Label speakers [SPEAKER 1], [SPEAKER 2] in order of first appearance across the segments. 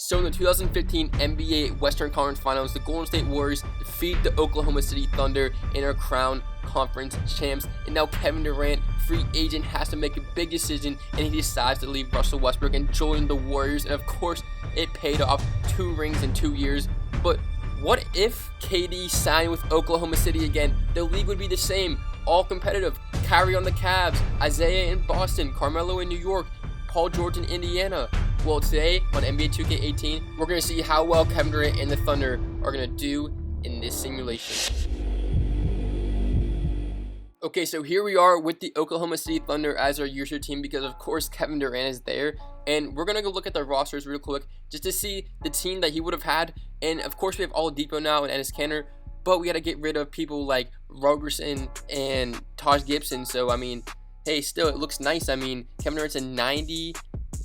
[SPEAKER 1] So in the 2015 NBA Western Conference Finals, the Golden State Warriors defeat the Oklahoma City Thunder and are crowned conference champs. And now Kevin Durant, free agent, has to make a big decision, and he decides to leave Russell Westbrook and join the Warriors. And of course, it paid off, 2 rings in 2 years. But what if KD signed with Oklahoma City again? The league would be the same, all competitive. Kyrie on the Cavs, Isaiah in Boston, Carmelo in New York, Paul George in Indiana. Well, today on NBA2K18, we're going to see how well Kevin Durant and the Thunder are going to do in this simulation. Okay, so here we are with the Oklahoma City Thunder as our user team because, of course, Kevin Durant is there. And we're going to go look at the rosters real quick just to see the team that he would have had. And, of course, we have Oladipo now and Enes Kanter, but we got to get rid of people like Rogerson and Taj Gibson. So, I mean, hey, still, it looks nice. I mean, Kevin Durant's a 90,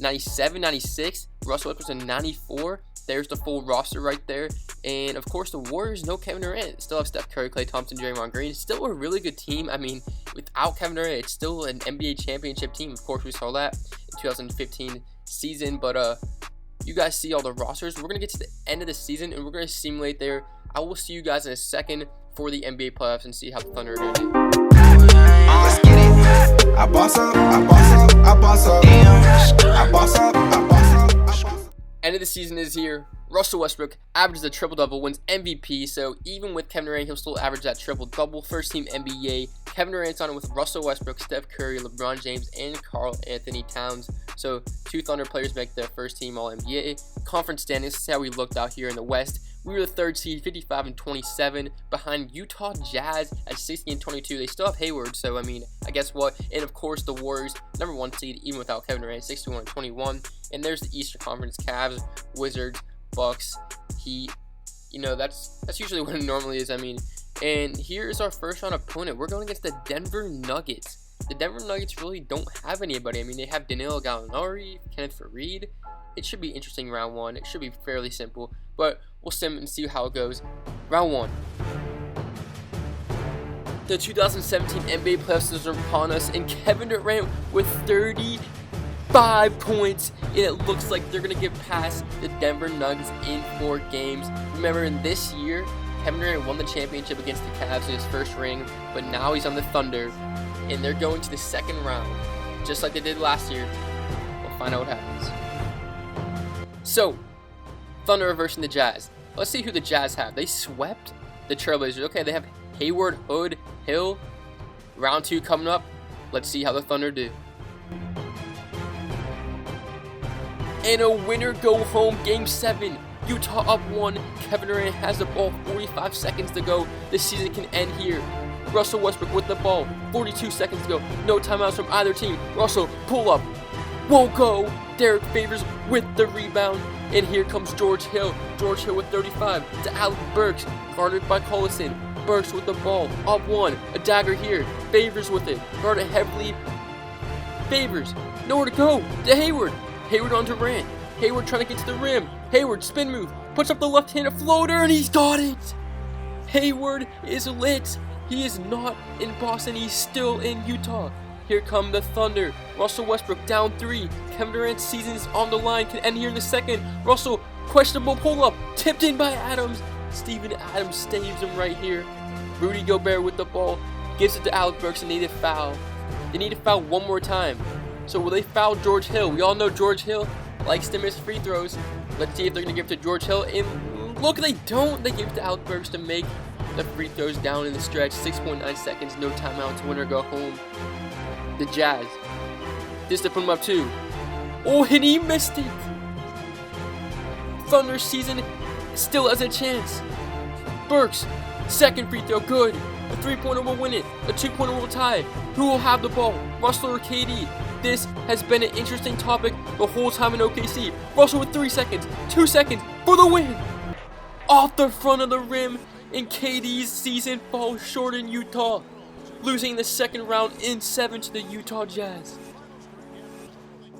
[SPEAKER 1] 97, 96. Russell Westbrook's a 94. There's the full roster right there. And, of course, the Warriors, no Kevin Durant. Still have Steph Curry, Klay Thompson, Draymond Green. Still a really good team. I mean, without Kevin Durant, it's still an NBA championship team. Of course, we saw that in 2015 season. But you guys see all the rosters. We're going to get to the end of the season, and we're going to simulate there. I will see you guys in a second for the NBA playoffs and see how the Thunder are going to do.
[SPEAKER 2] Let's get it. I boss up, I boss up, I boss up. Damn. I boss up, I boss up, I boss up.
[SPEAKER 1] End of the season is here. Russell Westbrook averages a triple-double, wins MVP, so even with Kevin Durant, he'll still average that triple-double. First-team NBA. Kevin Durant's on it with Russell Westbrook, Steph Curry, LeBron James, and Karl Anthony Towns. So 2 Thunder players make their first team All-NBA. Conference standings, this is how we looked out here in the West. We were the 3rd seed, 55-27, behind Utah Jazz at 60-22. They still have Hayward, so I mean, I guess what? And of course, the Warriors, number 1 seed, even without Kevin Durant, 61-21. And there's the Eastern Conference: Cavs, Wizards, Bucks, Heat. You know, that's usually what it normally is. I mean, and here's our first round opponent. We're going against the Denver Nuggets. The Denver Nuggets really don't have anybody. I mean, they have Danilo Gallinari, Kenneth Faried. It should be interesting round 1. It should be fairly simple, but we'll sim and see how it goes. Round 1. The 2017 NBA playoffs are upon us, and Kevin Durant with 35 points, and it looks like they're going to get past the Denver Nuggets in 4 games. Remember, in this year, Kevin Durant won the championship against the Cavs in his first ring, but now he's on the Thunder, and they're going to the second round, just like they did last year. We'll find out what happens. So, Thunder versus the Jazz. Let's see who the Jazz have. They swept the Trailblazers. Okay, they have Hayward, Hood, Hill. Round 2 coming up. Let's see how the Thunder do. And a winner go home, Game 7. Utah up 1. Kevin Durant has the ball, 45 seconds to go. This season can end here. Russell Westbrook with the ball, 42 seconds to go. No timeouts from either team. Russell, pull up. Won't go. Derek Favors with the rebound. And here comes George Hill. George Hill with 35 to Alec Burks, guarded by Collison. Burks with the ball, up 1. A dagger here. Favors with it, guarded heavily. Favors, nowhere to go. To Hayward. Hayward on Durant. Hayward trying to get to the rim. Hayward, spin move. Puts up the left-handed floater, and he's got it. Hayward is lit. He is not in Boston. He's still in Utah. Here come the Thunder. Russell Westbrook down 3. Kevin Durant's season is on the line. Can end here in the second. Russell, questionable pull-up. Tipped in by Adams. Steven Adams saves him right here. Rudy Gobert with the ball. Gives it to Alec Burks, and they need a foul. They need to foul one more time. So will they foul George Hill? We all know George Hill likes to miss free throws. Let's see if they're going to give it to George Hill. And look, they don't. They give it to Alec Burks to make the free throws down in the stretch. 6.9 seconds, no timeouts. Winner go home. The Jazz. This to put him up 2. Oh, and he missed it. Thunder season still has a chance. Burks, second free throw, good. A 3-pointer will win it. A 2-pointer will tie. Who will have the ball? Russell or KD? This has been an interesting topic the whole time in OKC. Russell with 3 seconds, 2 seconds for the win. Off the front of the rim, and KD's season falls short in Utah, losing the second round in 7 to the Utah Jazz.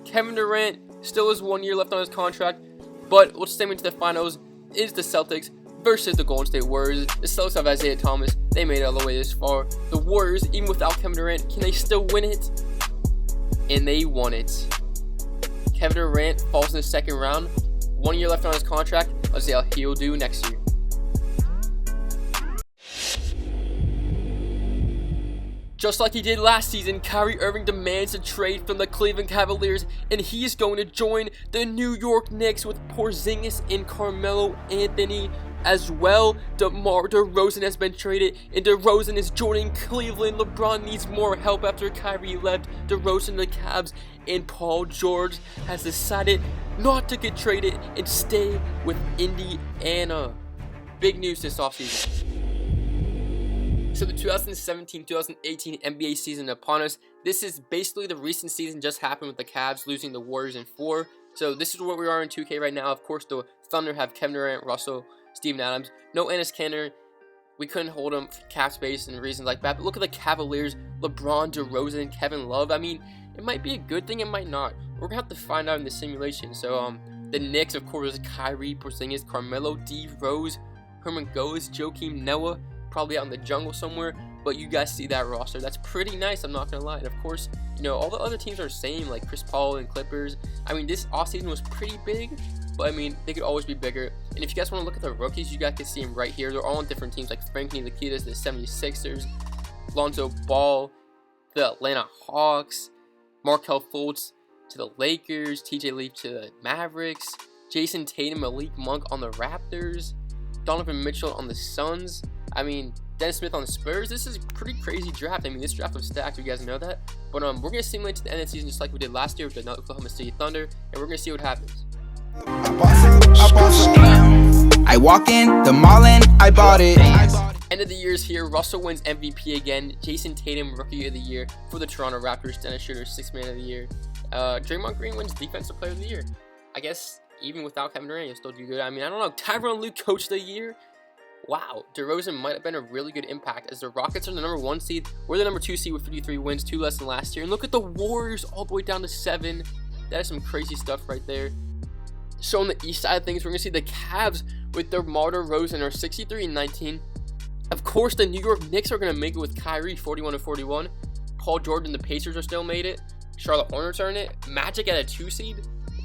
[SPEAKER 1] Kevin Durant still has 1 year left on his contract, but what's staying into the finals is the Celtics versus the Golden State Warriors. The Celtics have Isaiah Thomas. They made it all the way this far. The Warriors, even without Kevin Durant, can they still win it? And they won it. Kevin Durant falls in the second round. 1 year left on his contract. Let's see how he'll do next year. Just like he did last season, Kyrie Irving demands a trade from the Cleveland Cavaliers, and he is going to join the New York Knicks with Porzingis and Carmelo Anthony as well. DeMar DeRozan has been traded, and DeRozan is joining Cleveland. LeBron needs more help after Kyrie left. DeRozan, the Cavs, and Paul George has decided not to get traded and stay with Indiana. Big news this offseason. So the 2017-2018 NBA season upon us. This is basically the recent season just happened with the Cavs losing the Warriors in 4. So this is where we are in 2K right now. Of course, the Thunder have Kevin Durant, Russell, Steven Adams. No Enes Kanter. We couldn't hold him for cap space and reasons like that. But look at the Cavaliers, LeBron, DeRozan, Kevin Love. I mean, it might be a good thing, it might not. We're going to have to find out in the simulation. So the Knicks, of course, Kyrie, Porzingis, Carmelo, D. Rose, Herman Gomez, Joakim Noah. Probably out in the jungle somewhere, but you guys see that roster. That's pretty nice, I'm not gonna lie. And of course, you know, all the other teams are the same, like Chris Paul and Clippers. I mean, this offseason was pretty big, but I mean, they could always be bigger. And if you guys want to look at the rookies, you guys can see them right here. They're all on different teams, like Frank Ntilikina, the 76ers, Lonzo Ball, the Atlanta Hawks, Markelle Fultz to the Lakers, TJ Leaf to the Mavericks, Jason Tatum, Malik Monk on the Raptors, Donovan Mitchell on the Suns. I mean, Dennis Smith on the Spurs. This is a pretty crazy draft. I mean, this draft was stacked. You guys know that. But we're going to simulate to the end of the season just like we did last year with the Oklahoma City Thunder. And we're going to see what happens.
[SPEAKER 2] I walked in the mall and I bought it.
[SPEAKER 1] End of the year is here. Russell wins MVP again. Jason Tatum, Rookie of the Year for the Toronto Raptors. Dennis Schroeder, 6th Man of the Year. Draymond Green wins Defensive Player of the Year. I guess even without Kevin Durant, he'll still do good. I mean, I don't know. Tyronn Lue, Coach of the Year. Wow, DeRozan might have been a really good impact as the Rockets are the number 1 seed. We're the number 2 seed with 53 wins, 2 less than last year. And look at the Warriors all the way down to 7. That is some crazy stuff right there. So on the east side of things, we're going to see the Cavs with DeMar DeRozan are 63-19. Of course, the New York Knicks are going to make it with Kyrie, 41-41. Paul George and the Pacers are still made it. Charlotte Hornets are in it. Magic at a 2 seed.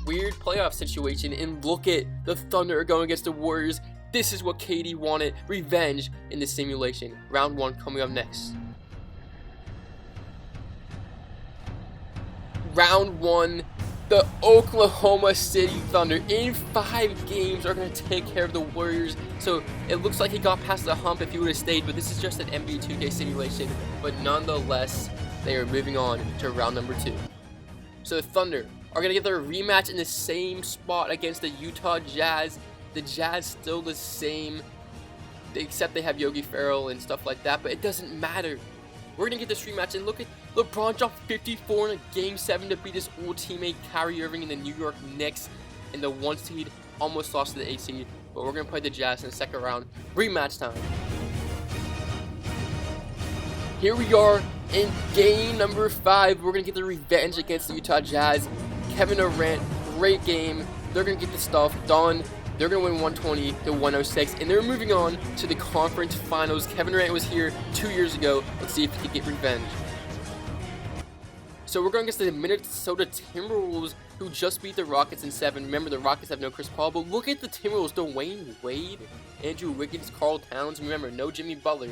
[SPEAKER 1] Weird playoff situation. And look at the Thunder are going against the Warriors. This is what KD wanted, revenge in the simulation. Round 1 coming up next. Round 1, the Oklahoma City Thunder in 5 games are going to take care of the Warriors. So it looks like he got past the hump if he would have stayed, but this is just an NBA2K simulation. But nonetheless, they are moving on to round number 2. So the Thunder are going to get their rematch in the same spot against the Utah Jazz. The Jazz still the same, except they have Yogi Ferrell and stuff like that, but it doesn't matter. We're going to get this rematch, and look at LeBron dropped 54 in a Game 7 to beat his old teammate Kyrie Irving in the New York Knicks in the 1 seed, almost lost to the 8 seed, but we're going to play the Jazz in the second round. Rematch time. Here we are in game number 5. We're going to get the revenge against the Utah Jazz. Kevin Durant, great game. They're going to get the stuff done. They're going to win 120-106, and they're moving on to the conference finals. Kevin Durant was here 2 years ago. Let's see if he can get revenge. So we're going against the Minnesota Timberwolves, who just beat the Rockets in 7. Remember, the Rockets have no Chris Paul, but look at the Timberwolves. Dwayne Wade, Andrew Wiggins, Karl Towns. Remember, no Jimmy Butler.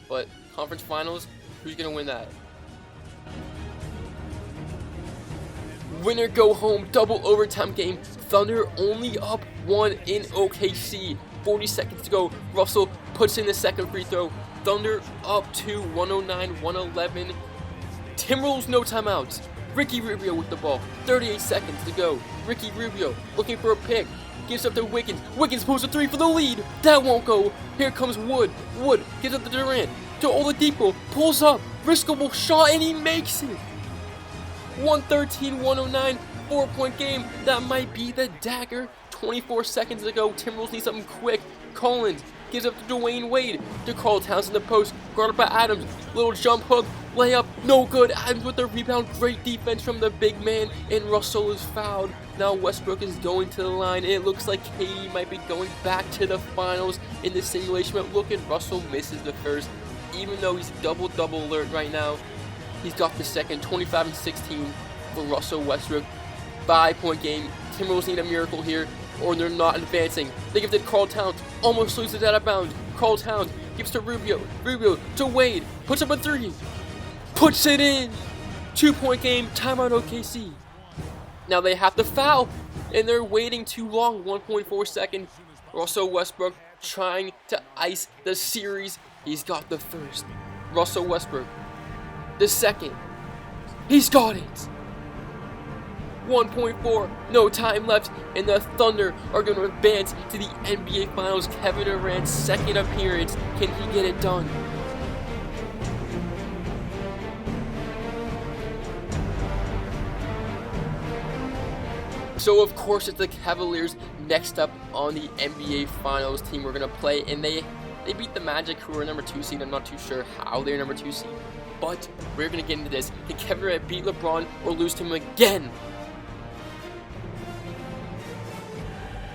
[SPEAKER 1] But conference finals, who's going to win that? Winner go home, double overtime game. Thunder only up 1 in OKC. 40 seconds to go. Russell puts in the second free throw. Thunder up 2, 109-111. Timberwolves no timeouts. Ricky Rubio with the ball. 38 seconds to go. Ricky Rubio looking for a pick. Gives up to Wiggins. Wiggins pulls a 3 for the lead. That won't go. Here comes Wood. Wood gives up to Durant. To Oladipo. Pulls up. Riskable shot and he makes it. 113-109, 4-point game. That might be the dagger. 24 seconds to go. Timberwolves need something quick. Collins gives up to Dwayne Wade. To Karl Towns in the post. Guarded by Adams. Little jump hook. Layup. No good. Adams with the rebound. Great defense from the big man. And Russell is fouled. Now Westbrook is going to the line. And it looks like KD might be going back to the finals in the simulation. But look at Russell misses the first. Even though he's double-double alert right now. He's got the second, 25-16 for Russell Westbrook. 5-point game. Timberwolves need a miracle here. or they're not advancing. They give it to Karl Towns, almost loses it out of bounds. Karl Towns gives to Rubio. Rubio to Wade, puts up a three, puts it in. 2-point game, timeout OKC. Now they have to foul, and they're waiting too long. 1.4 seconds. Russell Westbrook trying to ice the series. He's got the first. Russell Westbrook, the second. He's got it. 1.4, no time left, and the Thunder are going to advance to the NBA Finals. Kevin Durant's second appearance. Can he get it done? So of course it's the Cavaliers next up on the NBA Finals team we're going to play, and they beat the Magic, who are number 2 seed. I'm not too sure how they're number 2 seed, but we're going to get into this. Can Kevin Durant beat LeBron or lose to him again?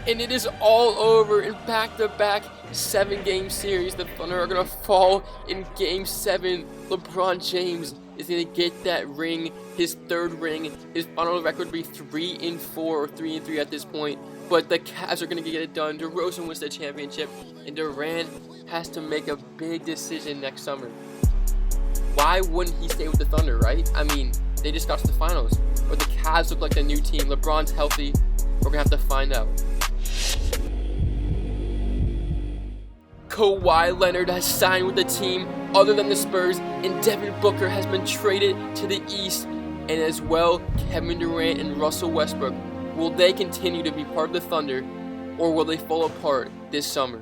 [SPEAKER 1] And it is all over in back-to-back 7-game series. The Thunder are going to fall in Game 7. LeBron James is going to get that ring, his 3rd ring. His final record would be 3-4 or 3-3 at this point. But the Cavs are going to get it done. DeRozan wins the championship, and Durant has to make a big decision next summer. Why wouldn't he stay with the Thunder, right? I mean, they just got to the finals. But the Cavs look like the new team. LeBron's healthy. We're going to have to find out. Kawhi Leonard has signed with the team other than the Spurs, and Devin Booker has been traded to the East, and as well Kevin Durant and Russell Westbrook. Will they continue to be part of the Thunder, or will they fall apart this summer?